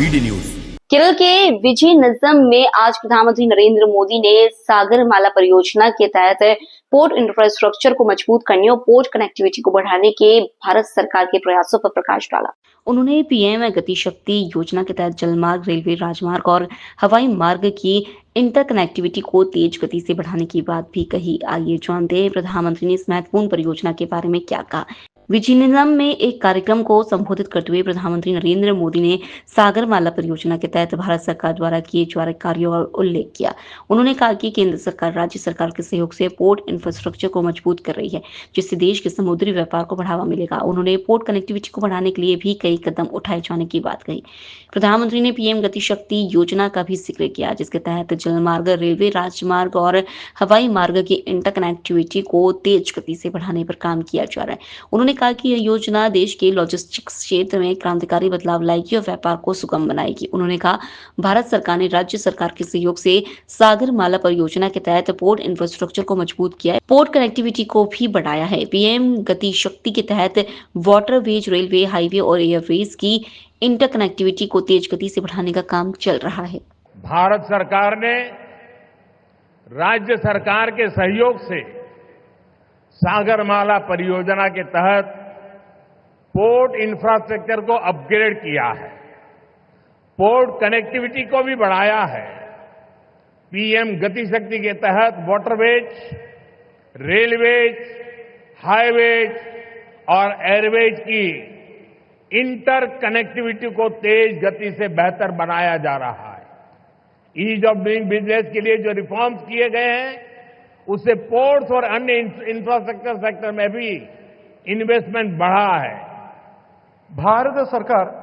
BD news. Kerala के विजयनगरम में आज प्रधानमंत्री नरेंद्र मोदी ने सागरमाला परियोजना के तहत पोर्ट इंफ्रास्ट्रक्चर को मजबूत करने और पोर्ट कनेक्टिविटी को बढ़ाने के भारत सरकार के प्रयासों पर प्रकाश डाला। उन्होंने पीएम गति शक्ति योजना के तहत जलमार्ग, रेलवे, राजमार्ग और हवाई मार्ग की इंटरकनेक्टिविटी को तेज गति से बढ़ाने की बात भी कही। आइए जानते हैं प्रधानमंत्री ने इस महत्वपूर्ण परियोजना के बारे में क्या कहा। विजयनगरम में एक कार्यक्रम को संबोधित करते हुए प्रधानमंत्री नरेंद्र मोदी ने सागरमाला परियोजना के तहत भारत सरकार द्वारा किए जा रहे कार्यों का उल्लेख किया। उन्होंने कहा कि केंद्र सरकार राज्य सरकार के सहयोग से पोर्ट इंफ्रास्ट्रक्चर को मजबूत कर रही है, जिससे देश के समुद्री व्यापार को बढ़ावा मिलेगा। उन्होंने पोर्ट कनेक्टिविटी को बढ़ाने के लिए भी कई कदम उठाए जाने की बात कही। प्रधानमंत्री ने पीएम गति शक्ति योजना का भी जिक्र किया, जिसके तहत जलमार्ग, रेलवे, राजमार्ग और हवाई मार्ग की इंटरकनेक्टिविटी को तेज गति से बढ़ाने पर काम किया जा रहा है। उन्होंने कहा कि यह योजना देश के लॉजिस्टिक्स क्षेत्र में क्रांतिकारी बदलाव लाएगी और व्यापार को सुगम बनाएगी। उन्होंने कहा, भारत सरकार ने राज्य सरकार के सहयोग से सागरमाला परियोजना के तहत पोर्ट इंफ्रास्ट्रक्चर को मजबूत किया है, पोर्ट कनेक्टिविटी को भी बढ़ाया है। पीएम गति शक्ति के तहत वाटरवेज, रेलवे, हाईवे और एयरवेज की इंटरकनेक्टिविटी को तेज गति से बढ़ाने का काम चल रहा है। भारत सरकार ने राज्य सरकार के सहयोग से सागरमाला परियोजना के तहत पोर्ट इंफ्रास्ट्रक्चर को अपग्रेड किया है, पोर्ट कनेक्टिविटी को भी बढ़ाया है। पीएम गति शक्ति के तहत वाटरवेज, रेलवेज, हाईवेज और एयरवेज की इंटर कनेक्टिविटी को तेज गति से बेहतर बनाया जा रहा है। ईज ऑफ डूइंग बिजनेस के लिए जो रिफॉर्म्स किए गए हैं, उससे पोर्ट्स और अन्य इंफ्रास्ट्रक्चर सेक्टर में भी इन्वेस्टमेंट बढ़ा है। भारत सरकार